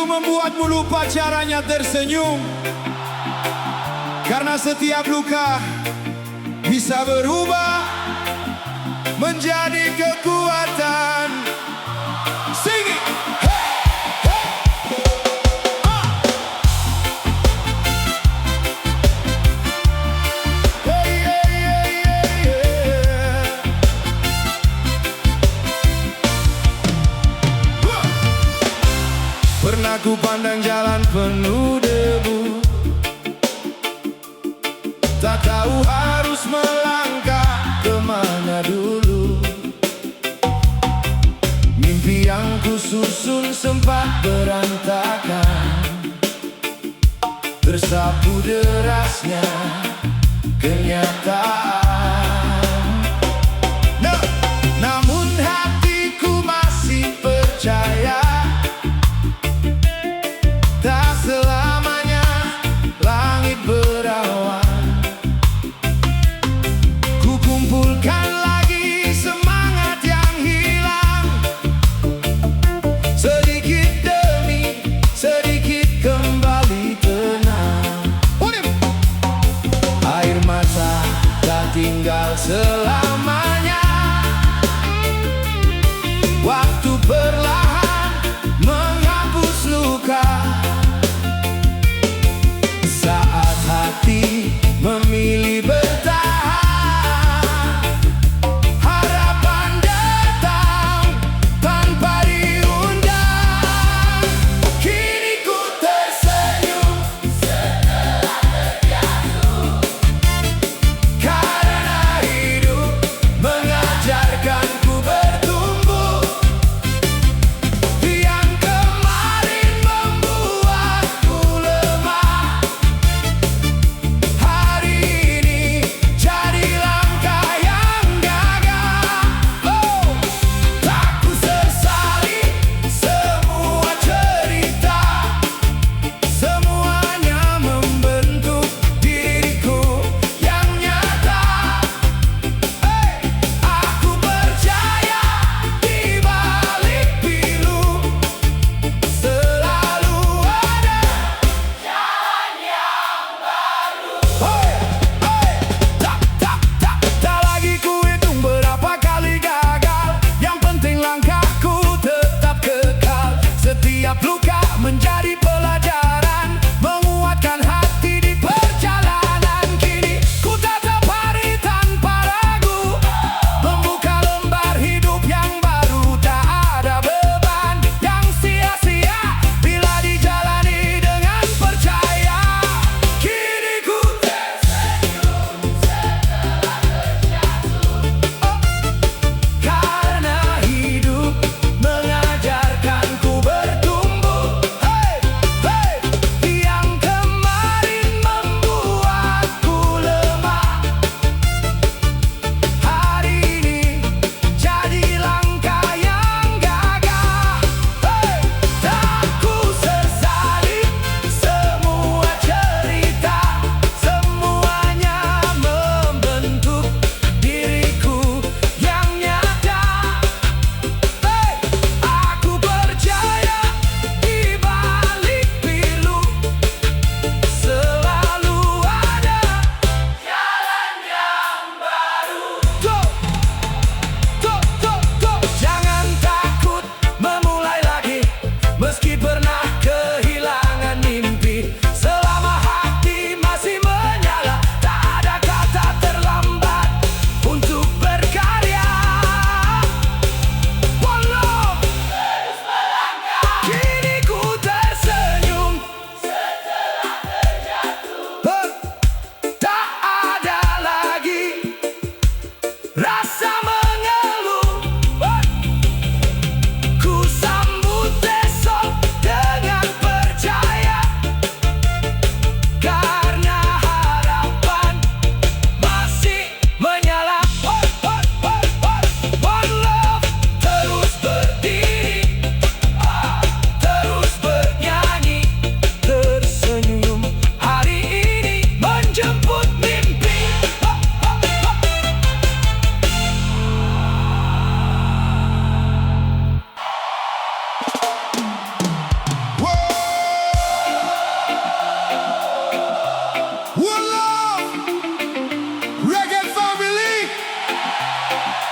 membuatmu lupa caranya tersenyum. Karena setiap luka bisa berubah menjadi kekuatan. Sing it! Pernah ku pandang jalan penuh debu, tak tahu harus melangkah kemana dulu. Mimpi yang ku susun sempat berantakan, tersapu derasnya kenyataan. Namun hatiku masih percaya, tak selamanya langit berawan. Ku kumpulkan lagi semangat yang hilang, sedikit demi sedikit kembali tenang. Air mata tak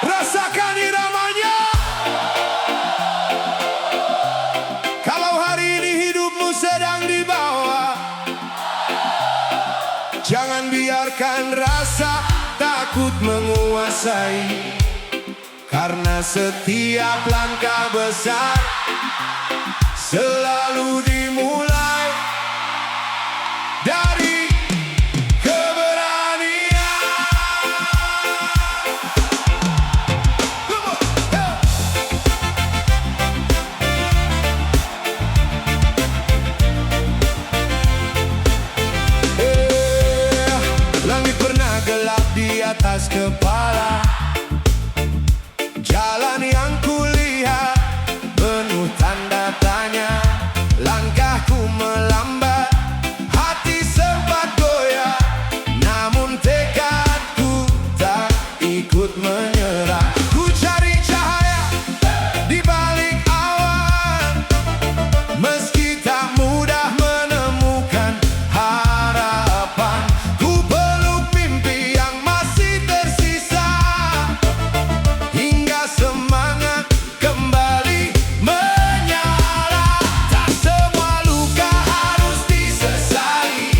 Rasakan iramanya. Kalau hari ini hidupmu sedang dibawa, jangan biarkan rasa takut menguasai. Karena setiap langkah besar selalu dimulai dari keberanian. Langit pernah gelap di atas kepala. Jalan yang kulihat penuh tanda tanya. Langkahku melambat, hati sempat goyah. Namun tekadku tak ikut menyerah. Ku cari cahaya di balik awan, meski tak mudah menemukan harapan. Ku peluk mimpi yang masih tersisa, hingga semangat kembali menyala. Tak semua luka harus disesali,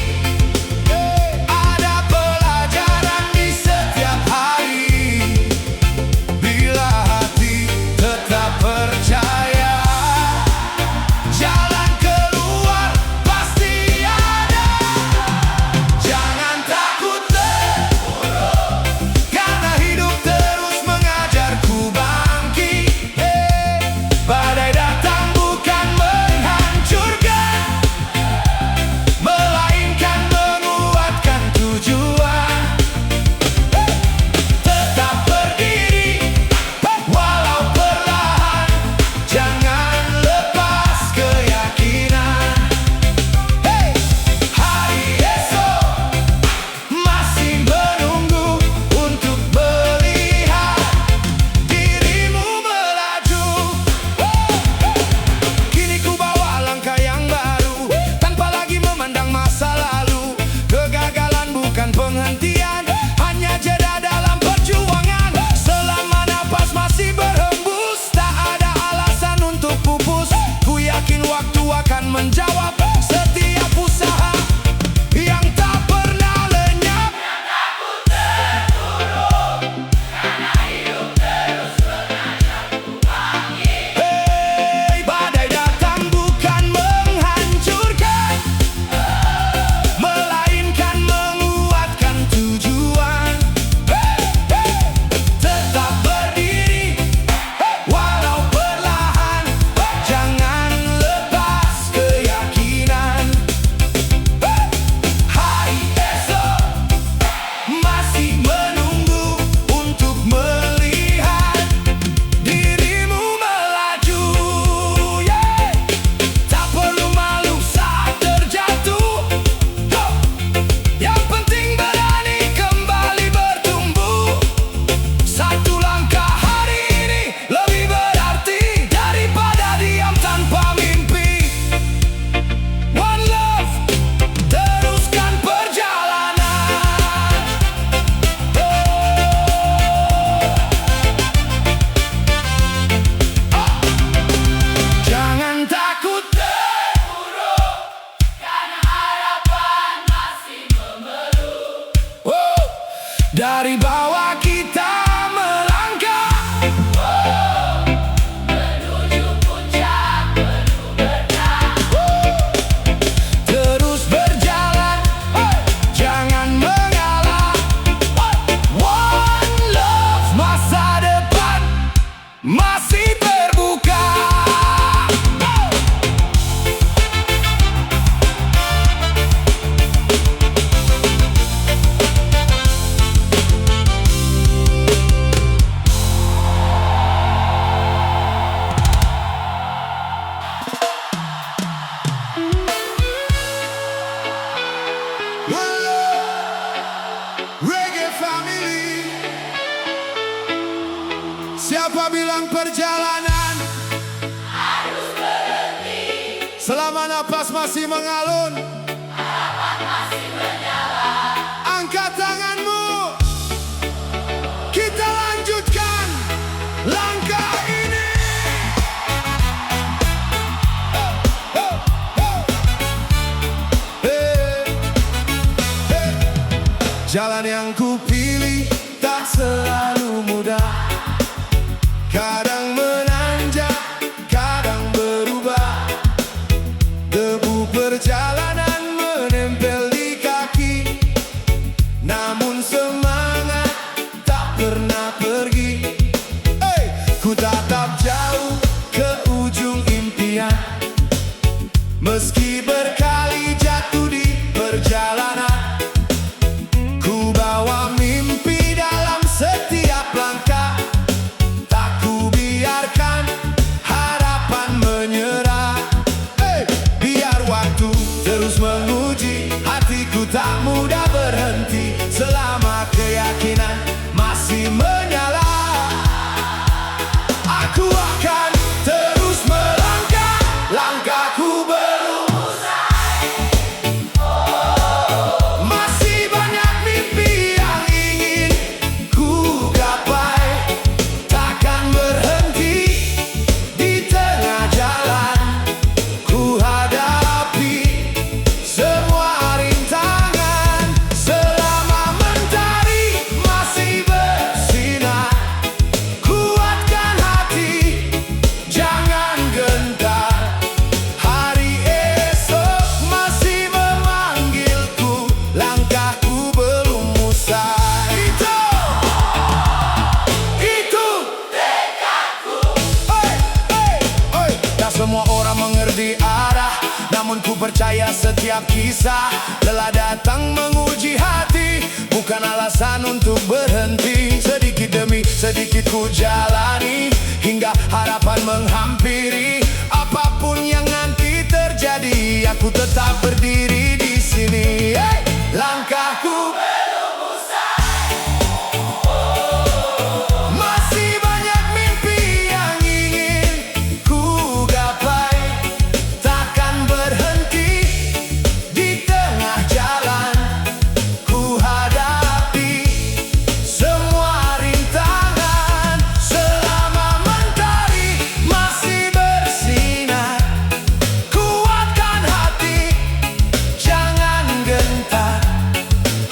ada pelajaran di setiap hari. Bila hati tetap percaya, jalan keluar pasti ada. Jangan takut terpuruk, karena hidup terus mengajarku bangkit. Badai datang bukan menghancurkan, melainkan menguatkan tujuan. Tetap berdiri, walau perlahan, jangan lepas keyakinan. Hari esok masih menunggu untuk melihat dirimu melaju. Kini ku bawa langkah yang baru, tanpa lagi memandang masa lalu. Kegagalan bukan penghentian, hanya jeda dalam perjuangan. Selama napas masih berhembus, tak ada alasan untuk pupus. Ku yakin waktu akan menjawab setiap usaha yang tak pernah lenyap. Badai datang bukan menghancurkan, melainkan menguatkan tujuan. Tetap berdiri, walau perlahan, jangan lepas keyakinan. Hari esok masih menunggu untuk melihat dirimu melaju. Tak perlu malu saat terjatuh, yang penting berani kembali bertumbuh. Satu langkah hari ini lebih berarti daripada diam tanpa mimpi. One love, teruskan perjalanan. Jangan takut terpuruk, karena harapan masih memeluk. Dari bawah kita melangkah, menuju puncak penuh berkah. Terus berjalan, jangan mengalah. One love, masa depan masih terbuka. Reggae family, siapa bilang perjalanan harus berhenti? Selama napas masih mengalun, harapan masih menyala. Angkat tanganmu, kita lanjutkan. Kadang menanjak, kadang berubah. Debu perjalanan menempel di kaki, namun semangat tak pernah pergi. Ku tatap jauh ke ujung impian, meski berkali jatuh di perjalanan. Ku bawa mimpi dalam setiap langkah, tak ku biarkan harapan menyerah. Biar waktu terus menguji, hatiku tak mudah berhenti selama keyakinan masih menyala. Aku akan terus melangkah, langkahku belum usai. Masih banyak mimpi yang ingin ku gapai, takkan berhenti di tengah jalan. Ku hadapi semua rintangan selama mentari masih bersinar. Kuatkan hati, jangan gentar. Hari esok masih memanggilku, langkahku belum usai. Itu tekadku. Tak semua orang mengerti arah, namun ku percaya setiap kisah telah datang menguji hati, bukan alasan untuk berhenti. Sedikit demi sedikit ku jalani, hingga harapan menghampiri. Apapun yang nanti terjadi, aku tetap berdiri di sini. Langkahku belum usai. Masih banyak mimpi yang ingin ku gapai, takkan berhenti di tengah jalan. Ku hadapi semua rintangan selama mentari masih bersinar. Kuatkan hati, jangan gentar.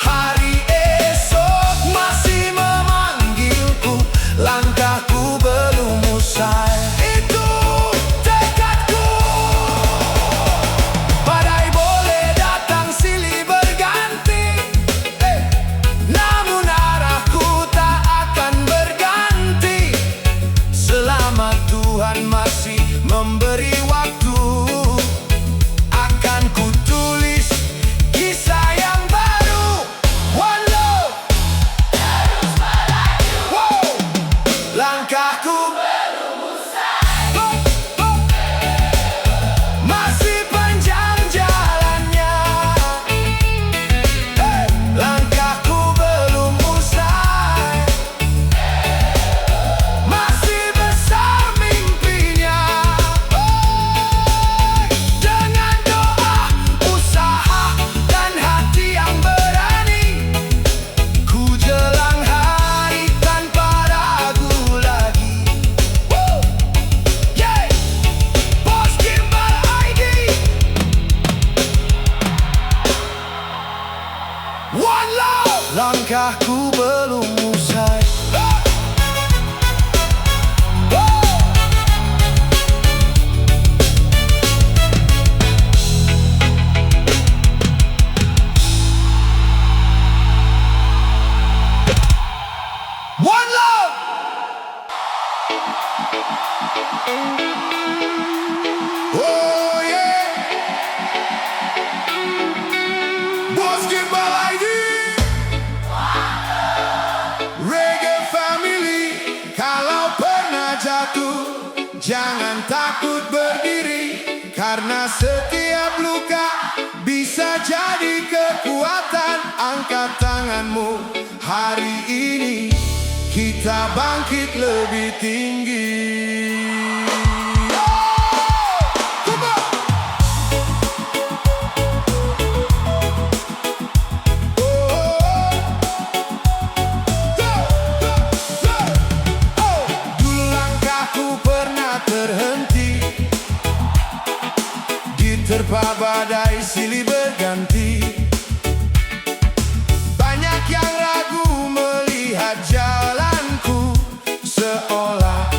Hari esok masih memanggilku, langkahku belum usai. Itu tekadku. Badai boleh datang silih berganti, namun arahku tak akan berganti. Selama Tuhan masih memberi waktu, akan ku tulis kisah yang baru. One love, terus melaju. Langkahku belum usai. Masih panjang jalannya. Langkahku belum usai. Masih besar mimpinya. Dengan doa, usaha, dan hati yang berani, ku jelang hari tanpa ragu lagi. Bos Gimbal ID. One love. Langkahku belum usai. One love. Oh yeah. Bos Gimbal ID. Reggae family. Kalau pernah jatuh, jangan takut berdiri, karena setiap luka bisa jadi kekuatan. Angkat tanganmu, hari ini kita bangkit lebih tinggi. Come on. Dulu langkahku pernah terhenti, diterpa badai silih berganti. Banyak yang ragu melihat jalanku, seolah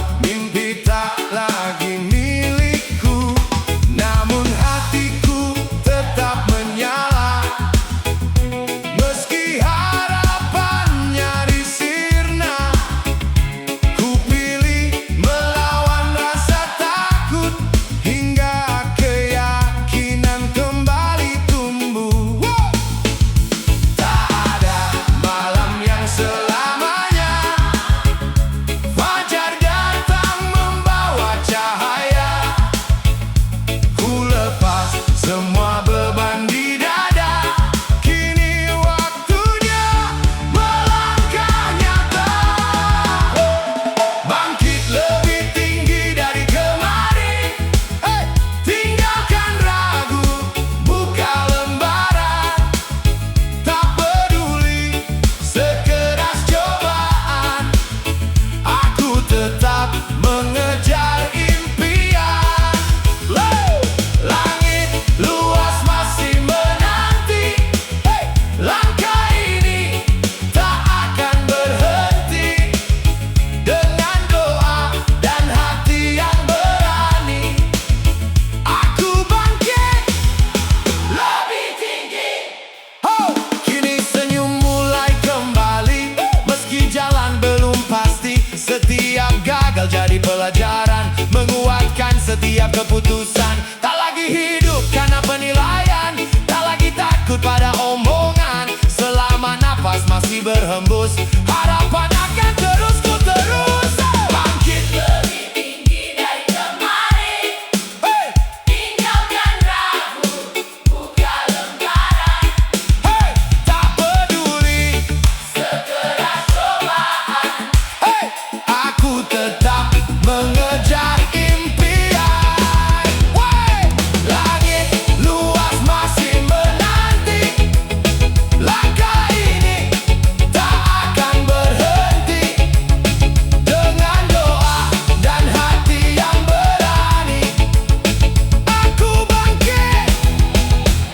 setiap keputusan. Tak lagi hidup karena penilaian, tak lagi takut pada omongan. Selama nafas masih berhembus, harapan akan terus ku terus bangkit lebih tinggi dari kemarin. Hey! Tinggalkan ragu, buka lembaran. Hey! Tak peduli sekeras cobaan. Hey! Aku tetap mengejar impian. Hey! Langit luas masih menanti. Langkah ini tak akan berhenti. Dengan doa dan hati yang berani, aku bangkit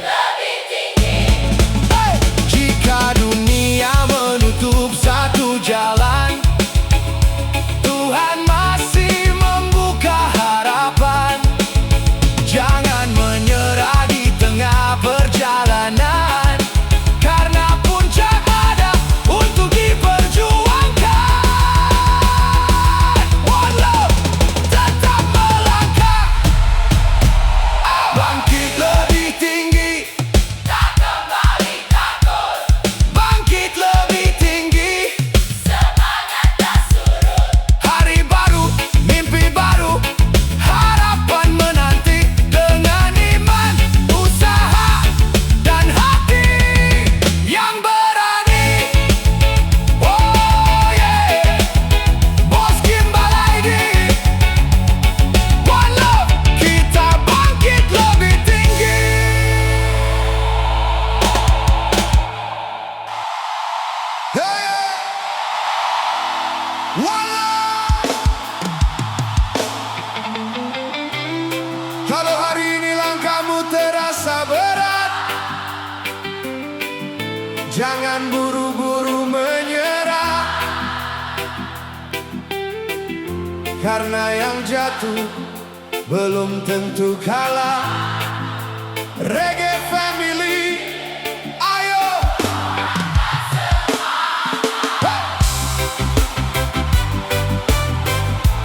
lebih tinggi. Hey! Jika dunia menutup satu jalan, Tuhan masih membuka harapan. Jangan menyerah di tengah perjalanan, karena puncak ada untuk diperjuangkan. One love, tetap melangkah. Bangkit lebih tinggi, tak kembali takut. Bangkit lebih tinggi, semangat tak surut. Hari baru, mimpi baru, harapan menanti. Dengan iman, usaha, dan hati yang berani. Oh yeah, Bos Gimbal ID. One love, kita bangkit lebih tinggi. Hey! One love. Kalau hari ini langkahmu terasa berat, jangan buru-buru menyerah, karena yang jatuh belum tentu kalah. Reggae Family, ayo! Hey!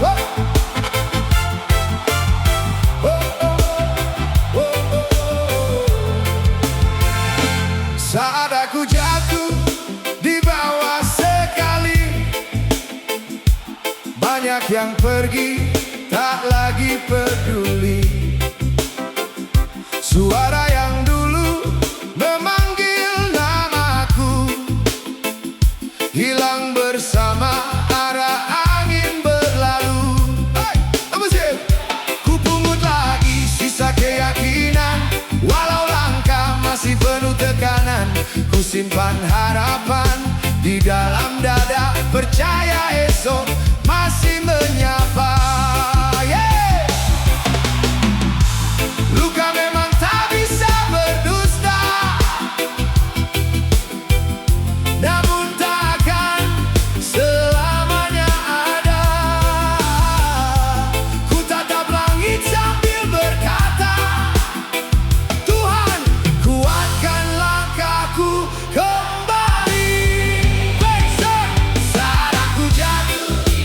Oh! Oh, oh, oh, oh. Saat aku jatuh di bawah sekali, banyak yang pergi, tak lagi peduli. Suara yang dulu memanggil namaku hilang bersama arah angin berlalu. Hey, apa sih? Ku pungut lagi sisa keyakinan, walau langkah masih penuh tekanan. Ku simpan harapan di dalam dada, percaya esok masih menyapa. Yeah! Luka memang tak bisa berdusta, namun takkan selamanya ada. Ku tatap langit sambil berkata, Tuhan kuatkan langkahku kembali. Saat aku jatuh di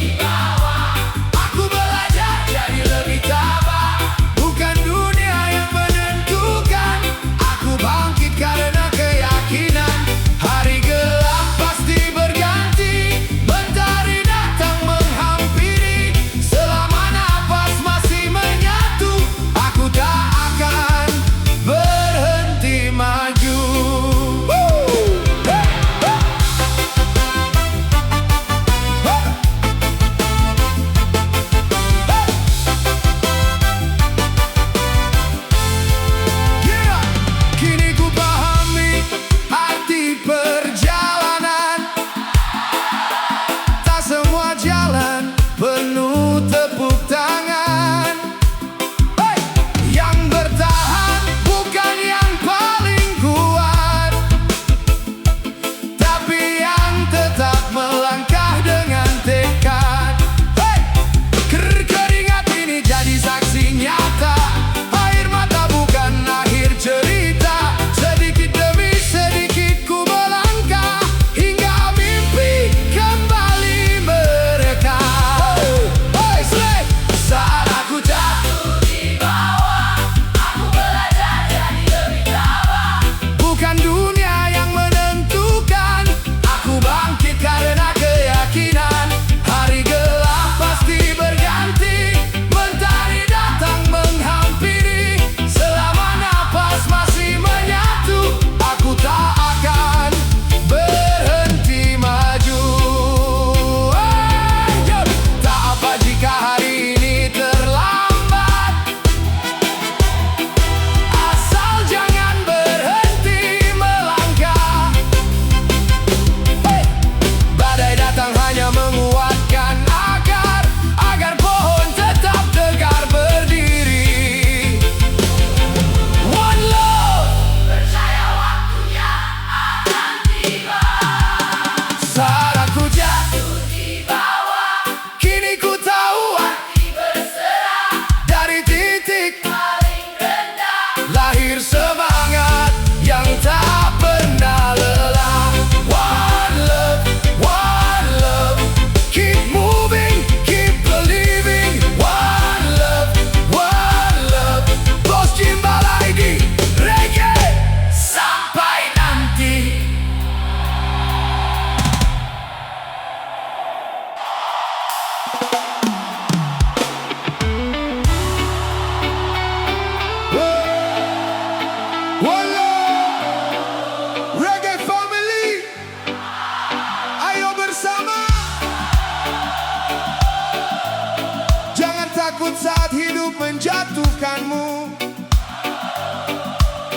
takut saat hidup menjatuhkanmu,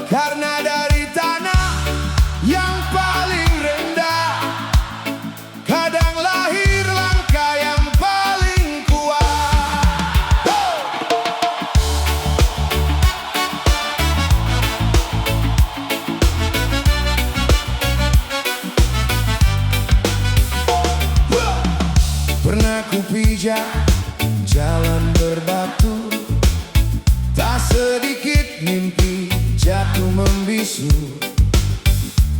karena dari tanah yang paling rendah kadang lahir langkah yang paling kuat. Pernah ku pijak jalan berbatu, tak sedikit mimpi jatuh membisu.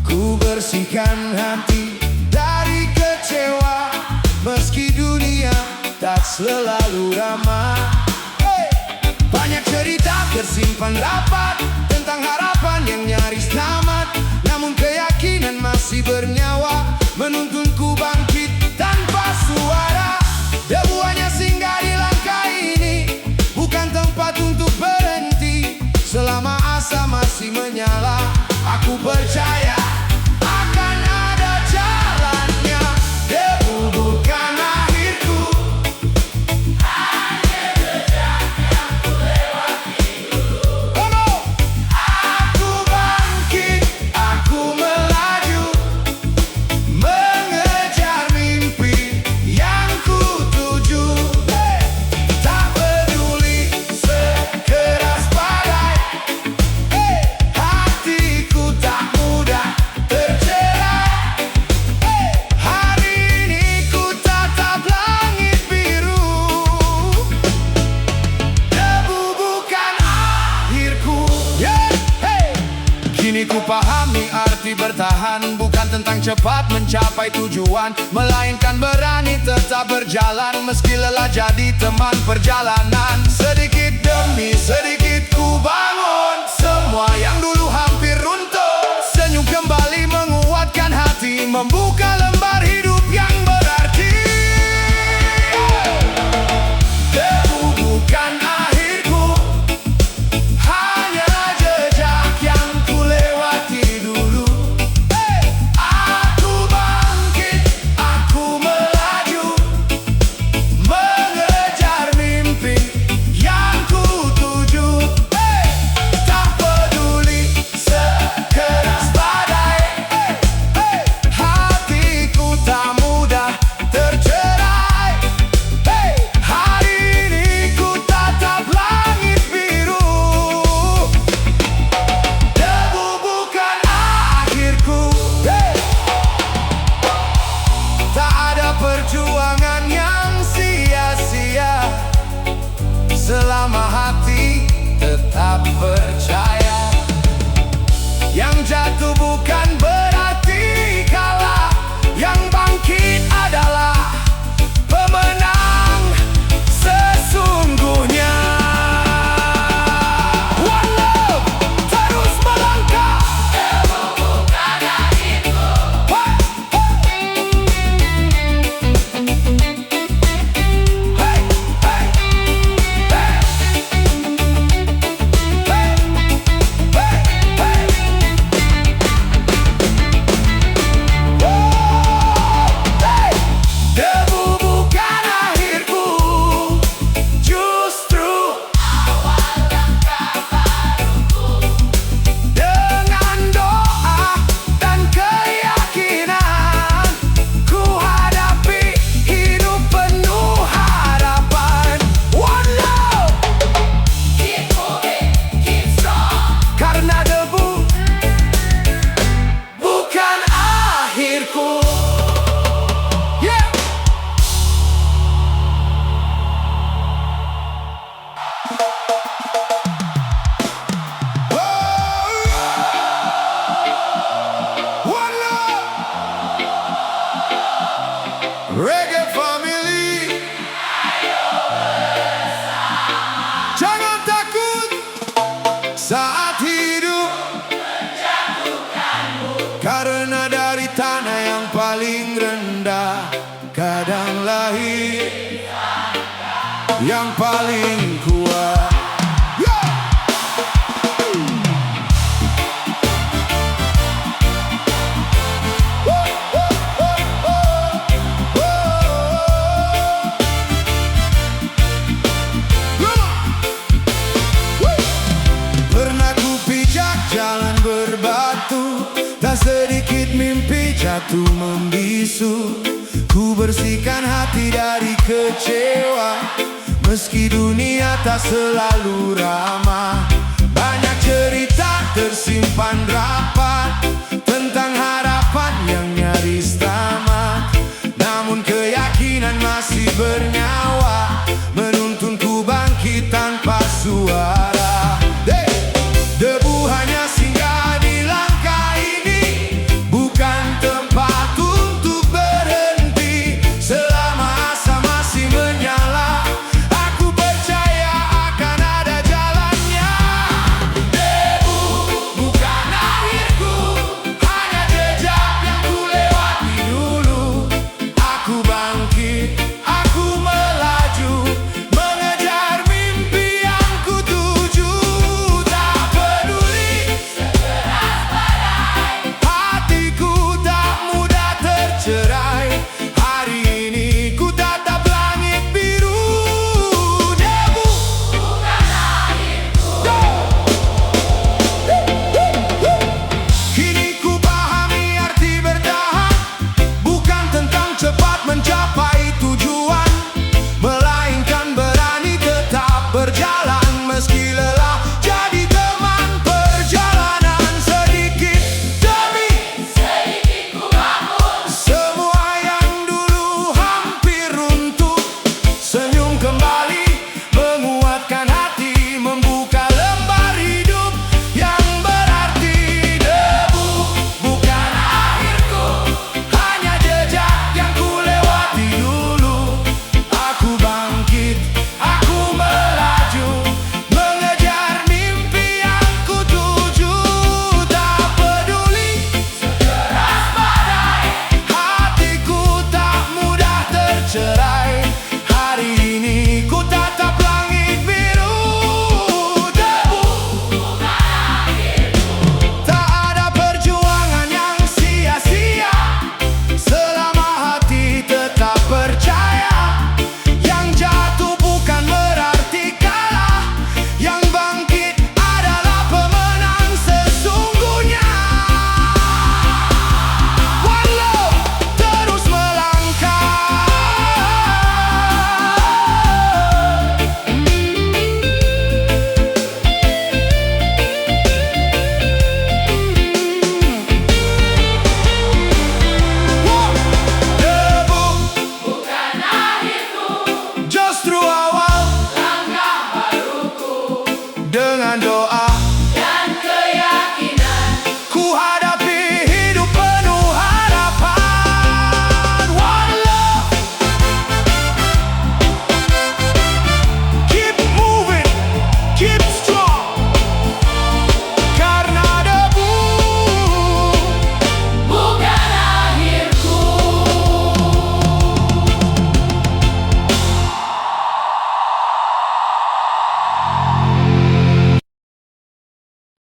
Ku bersihkan hati dari kecewa, meski dunia tak selalu ramah. Banyak cerita tersimpan rapat tentang harapan yang nyaris tamat, namun keyakinan masih bernyawa menuntunku bangkit tanpa suara. Debu hanya singgah di langkah ini, bukan tempat untuk berhenti. Selama asa masih menyala, aku percaya akan ada jalannya. Debu bukan akhirku, hanya jejak yang ku lewati dulu. Aku bangkit, aku melaju, mengejar mimpi yang ku tuju. Tak peduli sekeras badai, hatiku tak mudah tercerai. Hari ini ku tatap langit biru. Debu bukan akhirku. Kini ku pahami arti bertahan bukan tentang cepat mencapai tujuan, melainkan berani tetap berjalan meski lelah jadi teman perjalanan. Sedikit demi sedikit ku bangun semua yang dulu hampir runtuh. Senyum kembali menguatkan hati, membuka lembar hidup yang berarti. Debu bukan akhirku, hanya jejak yang ku lewati dulu. Aku bangkit, aku melaju, mengejar mimpi yang ku tuju. Tak peduli sekeras badai, hatiku tak mudah tercerai. Hari ini ku tatap langit biru. Debu bukan akhirku. Tak ada perjuangan yang sia-sia selama hati tetap percaya. Yang jatuh bukan berarti kalah, yang bangkit adalah pemenang sesungguhnya. One love, terus melangkah. Debu bukan akhirku. Hey, hey, hey. Debu bukan akhirku, justru awal langkah baruku. Dengan doa dan keyakinan, ku hadapi hidup penuh harapan. One love, keep moving, keep strong. Karena debu bukan akhirku. Yeah. One love, reggae family. Jangan takut saat hidup karena dari tanah yang paling rendah kadang lahir yang paling kuat. Yeah. batu membisu. Ku bersihkan hati dari kecewa, meski dunia tak selalu ramah. Banyak cerita tersimpan rapat